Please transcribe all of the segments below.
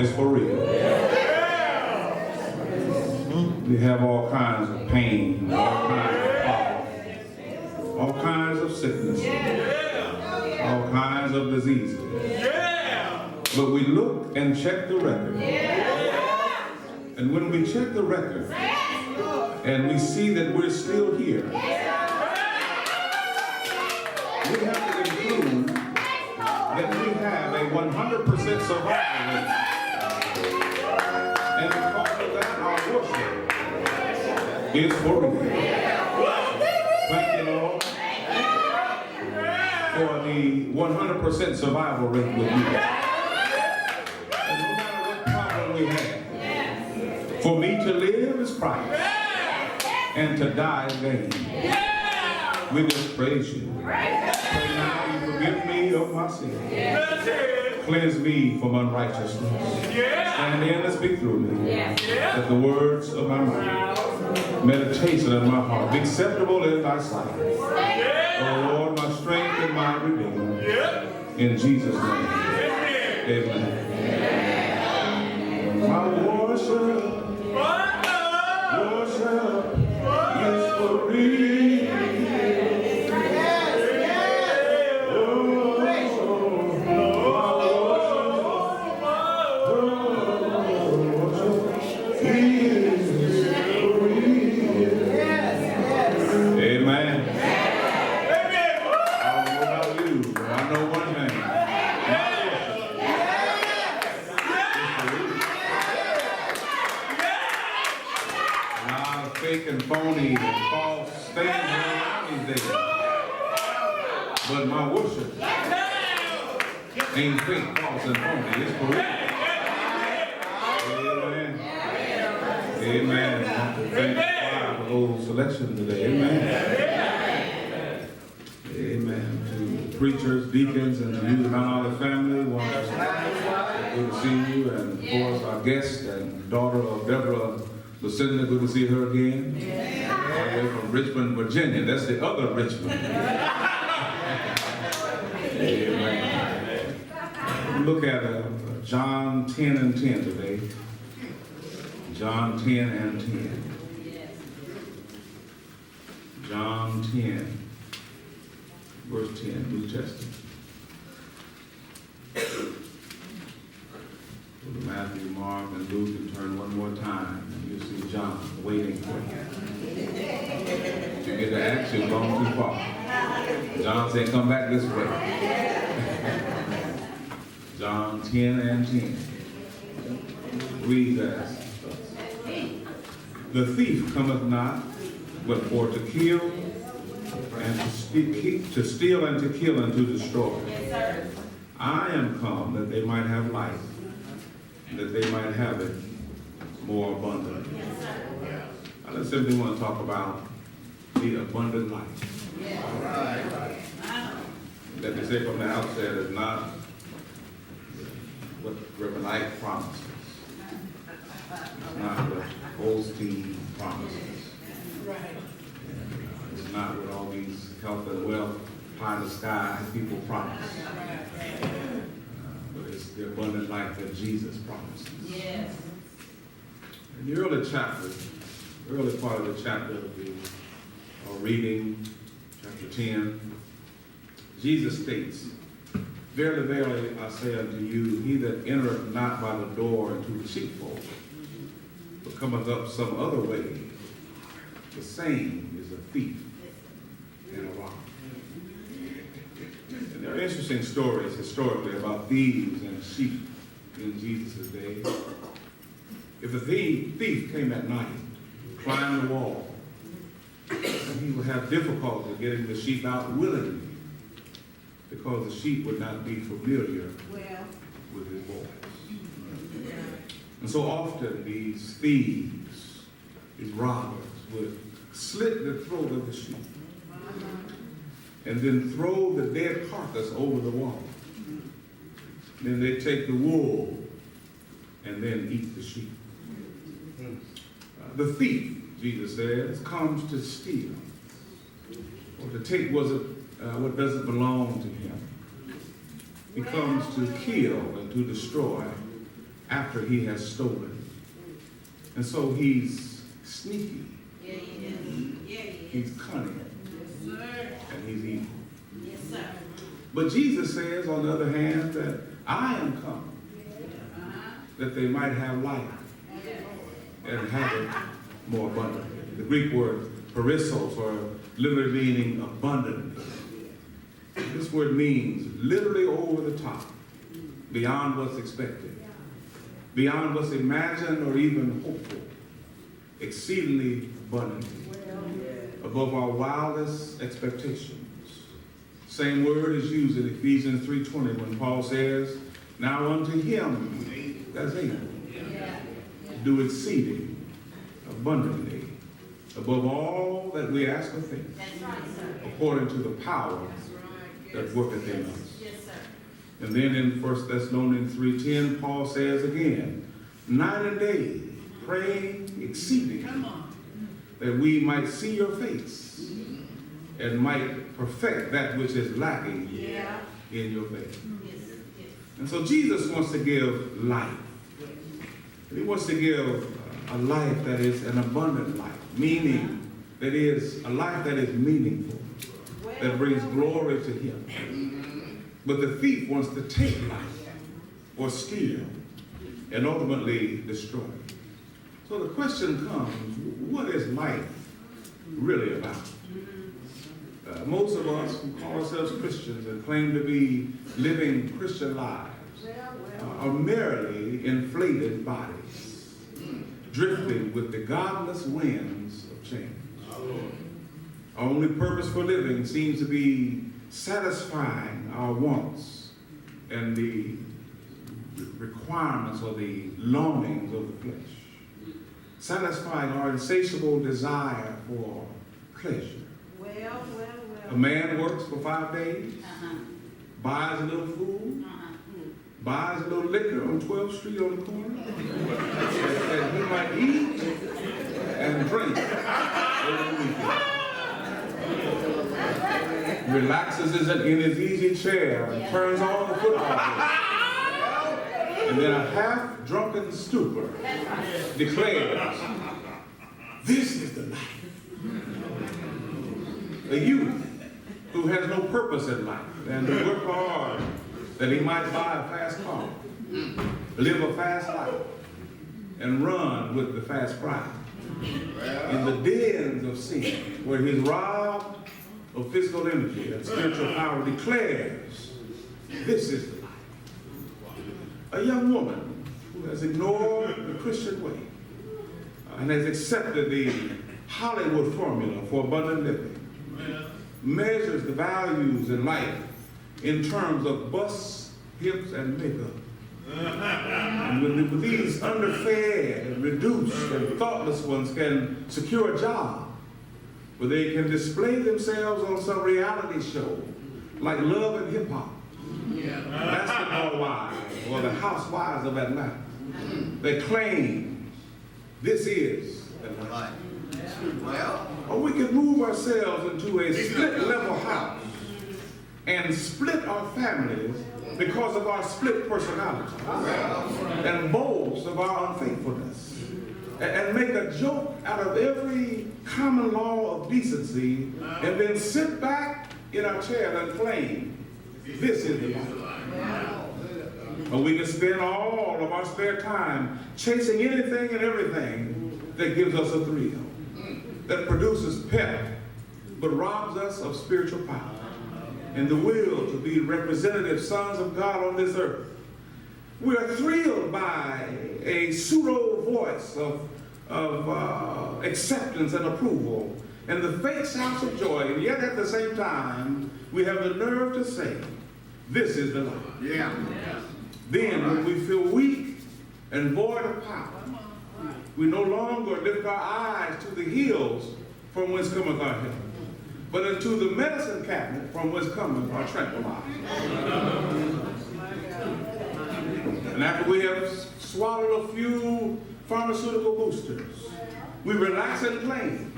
it's for real. We have all kinds of pain, all kinds of problems, all kinds of sickness, all kinds of diseases. But we look and check the record. And when we check the record and we see that we're still here, we have to conclude that we have a 100% survival rate. And because of that, our worship is for real. Thank you, Lord, for the 100% survival rate with you. And no matter what problem we have, for me to live is Christ, and to die is gain. We just praise you. Pray now you forgive me of my sin. Cleanse me from unrighteousness. Stand in and speak through me. That the words of my mouth, meditation of my heart, be acceptable in thy sight. O Lord, my strength and my redeemer. In Jesus' name. Amen. My worship is for real. And phony and false things around these days. But my worship ain't fake, false, and phony. It's for real. Amen. Amen. I want to thank God for those selections today. Amen. Amen. To the preachers, deacons, and to you, the Mount Olive family, good to see you. And of course, our guest and daughter of Deborah Lucinda, good to see her again. All the way from Richmond, Virginia. That's the other Richmond. Amen. Look at John 10 and 10 today. John 10 and 10. John 10, verse 10, New Testament. Go to Matthew, Mark, and Luke, and turn one more time, and you'll see John waiting for you. You get to act, you've gone too far. John said, come back this way. John 10 and 10. Read that. The thief cometh not, but for to kill, and to steal, and to kill, and to destroy. I am come that they might have life, that they might have it more abundantly. I just simply want to talk about the abundant life. Let me say from the outset, it's not what Reverend Ike promises. It's not what Holstein promises. It's not what all these health and wealth, pie in the sky people promise. But it's the abundant life that Jesus promises. Yes. In the early part of the chapter of the reading, chapter 10, Jesus states, Verily, verily, I say unto you, he that entereth not by the door into the sheepfold, but cometh up some other way, the same is a thief and a robber. And there are interesting stories historically about thieves and sheep in Jesus' day. If a thief came at night, climbed the wall, he would have difficulty getting the sheep out willingly, because the sheep would not be familiar with his voice. And so often these thieves, these robbers, would slit the throat of the sheep and then throw the dead carcass over the wall. Then they take the wool and then eat the sheep. The thief, Jesus says, comes to steal or to take what doesn't belong to him. He comes to kill and to destroy after he has stolen. And so he's sneaky. Yeah, he is. Yeah, he is. He's cunning. Yes, sir. And he's evil. Yes, sir. But Jesus says, on the other hand, that I am come that they might have life and have it more abundantly. The Greek word perissos, or literally meaning abundantly. This word means literally over the top, beyond what's expected, beyond what's imagined or even hoped for, exceedingly abundantly, above our wildest expectations. Same word is used in Ephesians 3:20 when Paul says, now unto him that's able to do exceeding abundantly above all that we ask or think, according to the power that worketh in us. Yes, sir. And then in 1 Thessalonians 3:10, Paul says again, night and day, praying exceeding, that we might see your face and might perfect that which is lacking in your faith. And so Jesus wants to give life. And he wants to give a life that is an abundant life, meaning that is a life that is meaningful, that brings glory to him. But the thief wants to take life or steal and ultimately destroy. So the question comes, what is life really about? Most of us who call ourselves Christians and claim to be living Christian lives are merely inflated bodies, drifting with the godless winds of change. Our only purpose for living seems to be satisfying our wants and the requirements or the longings of the flesh, satisfying our insatiable desire for pleasure. A man works for 5 days, buys a little food, buys a little liquor on 12th Street on the corner, that he might eat and drink over the weekend. Relaxes in his easy chair and turns on the football game. And then a half-drunken stupor declares, this is the life. A youth who has no purpose in life and to work hard that he might buy a fast car, live a fast life, and run with the fast pride. In the dens of sin, where he's robbed of physical energy and spiritual power, declares, this is the life. A young woman who has ignored the Christian way and has accepted the Hollywood formula for abundant living, measures the values in life in terms of busts, hips, and makeup. And when these underfed and reduced and thoughtless ones can secure a job where they can display themselves on some reality show like Love and Hip Hop, Basketball Wives, or the Housewives of Atlanta, they claim this is the life. Or we can move ourselves into a split-level house and split our families because of our split personality and boast of our unfaithfulness and make a joke out of every common law of decency and then sit back in our chair and claim this is the life. Or we can spend all of our spare time chasing anything and everything that gives us a thrill, that produces pep, but robs us of spiritual power and the will to be representative sons of God on this earth. We are thrilled by a pseudo voice of acceptance and approval and the fake shouts of joy, and yet at the same time, we have the nerve to say, this is the life. Then when we feel weak and void of power, we no longer lift our eyes to the hills from whence cometh our help, but into the medicine cabinet from whence cometh our tranquilizer. And after we have swallowed a few pharmaceutical boosters, we relax and claim,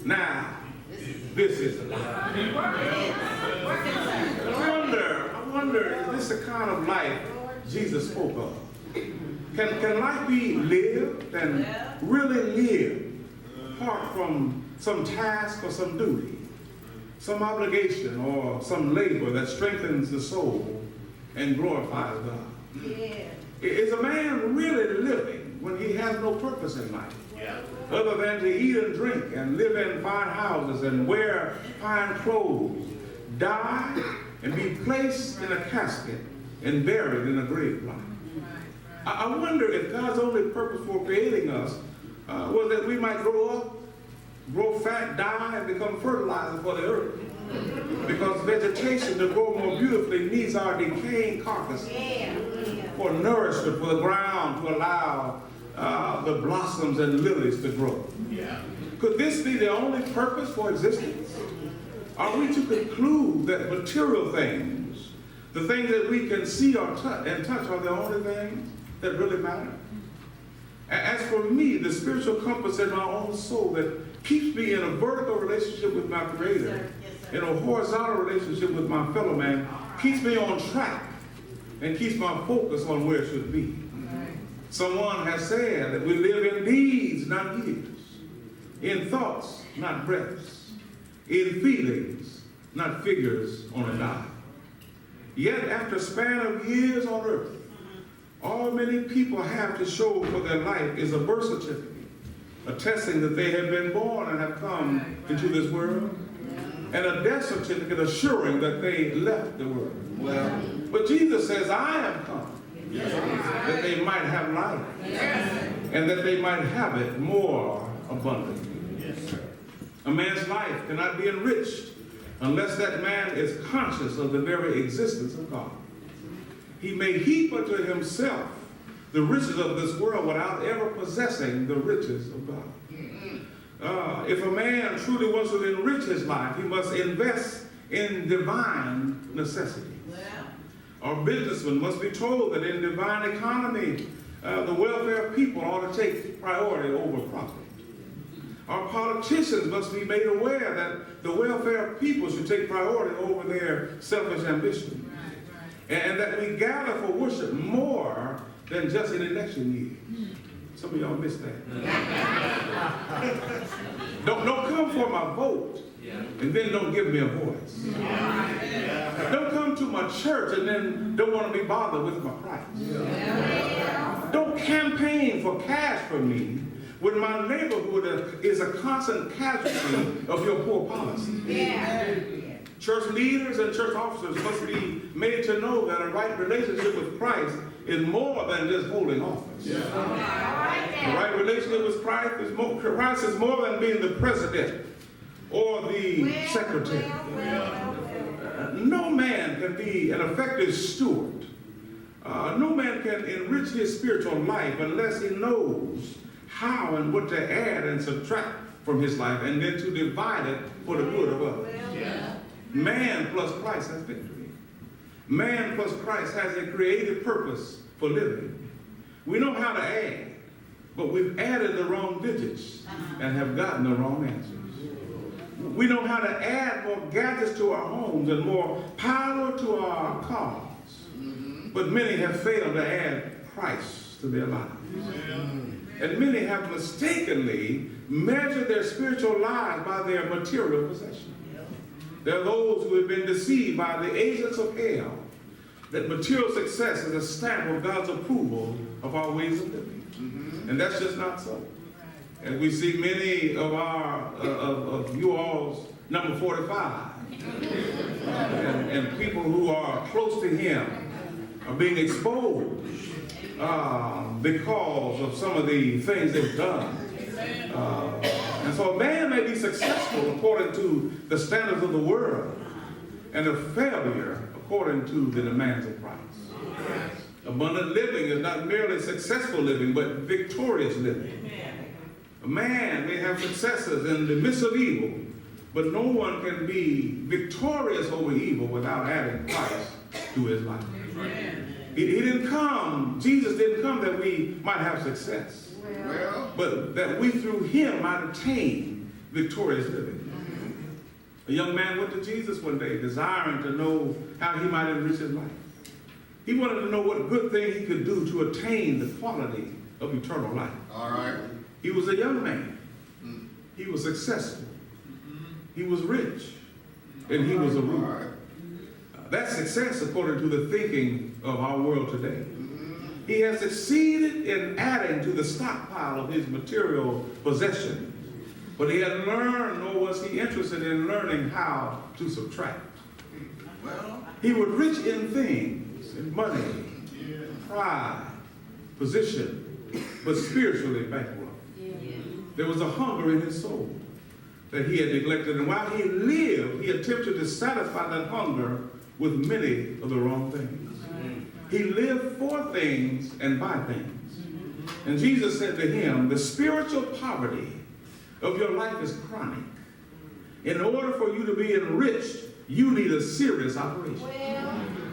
now, this is the life. I wonder, is this the kind of life Jesus spoke of Can life be lived and really lived apart from some task or some duty, some obligation or some labor that strengthens the soul and glorifies God? Yeah. Is a man really living when he has no purpose in life? Other than to eat and drink and live in fine houses and wear fine clothes, die and be placed in a casket and buried in a grave plot? I wonder if God's only purpose for creating us was that we might grow up, grow fat, die, and become fertilizer for the earth. Because vegetation to grow more beautifully needs our decaying carcass for nourishment for the ground to allow the blossoms and lilies to grow. Could this be the only purpose for existence? Are we to conclude that material things, the things that we can see or touch are the only things that really matter? As for me, the spiritual compass in my own soul that keeps me in a vertical relationship with my Creator, in a horizontal relationship with my fellow man, keeps me on track and keeps my focus on where it should be. Someone has said that we live in deeds, not years, in thoughts, not breaths, in feelings, not figures on a dial. Yet after a span of years on earth, all many people have to show for their life is a birth certificate, attesting that they have been born and have come into this world, and a death certificate assuring that they left the world. But Jesus says, I am come that they might have life, and that they might have it more abundantly. A man's life cannot be enriched unless that man is conscious of the very existence of God. He may heap unto himself the riches of this world without ever possessing the riches of God. If a man truly wants to enrich his life, he must invest in divine necessities. Our businessmen must be told that in divine economy, the welfare of people ought to take priority over profit. Our politicians must be made aware that the welfare of people should take priority over their selfish ambition. And that we gather for worship more than just in election years. Some of y'all missed that. Don't come for my vote and then don't give me a voice. Don't come to my church and then don't want to be bothered with my price. Don't campaign for cash for me when my neighborhood is a constant casualty of your poor policy. Church leaders and church officers must be made to know that a right relationship with Christ is more than just holding office. A right relationship with Christ is more than being the president or the secretary. No man can be an effective steward. No man can enrich his spiritual life unless he knows how and what to add and subtract from his life and then to divide it for the good of others. Man plus Christ has victory. Man plus Christ has a creative purpose for living. We know how to add, but we've added the wrong digits and have gotten the wrong answers. We know how to add more gadgets to our homes and more power to our cars, but many have failed to add Christ to their lives. And many have mistakenly measured their spiritual lives by their material possessions. There are those who have been deceived by the agents of hell that material success is a stamp of God's approval of our ways of living. And that's just not so. And we see many of of you all's number 45 and people who are close to him are being exposed because of some of the things they've done. And so a man may be successful according to the standards of the world and a failure according to the demands of Christ. Abundant living is not merely successful living, but victorious living. A man may have successes in the midst of evil, but no one can be victorious over evil without adding Christ to his life. He didn't come, Jesus didn't come that we might have success, but that we through him might attain victorious living. A young man went to Jesus one day, desiring to know how he might enrich his life. He wanted to know what good thing he could do to attain the quality of eternal life. All right. He was a young man. He was successful. He was rich. And he was a ruler. That's success according to the thinking of our world today. He has succeeded in adding to the stockpile of his material possessions, but he had learned, nor was he interested in learning how to subtract. Well, He was rich in things, in money, pride, position, but spiritually bankrupt. There was a hunger in his soul that he had neglected, and while he lived, he attempted to satisfy that hunger with many of the wrong things. He lived for things and by things. And Jesus said to him, the spiritual poverty of your life is chronic. In order for you to be enriched, you need a serious operation.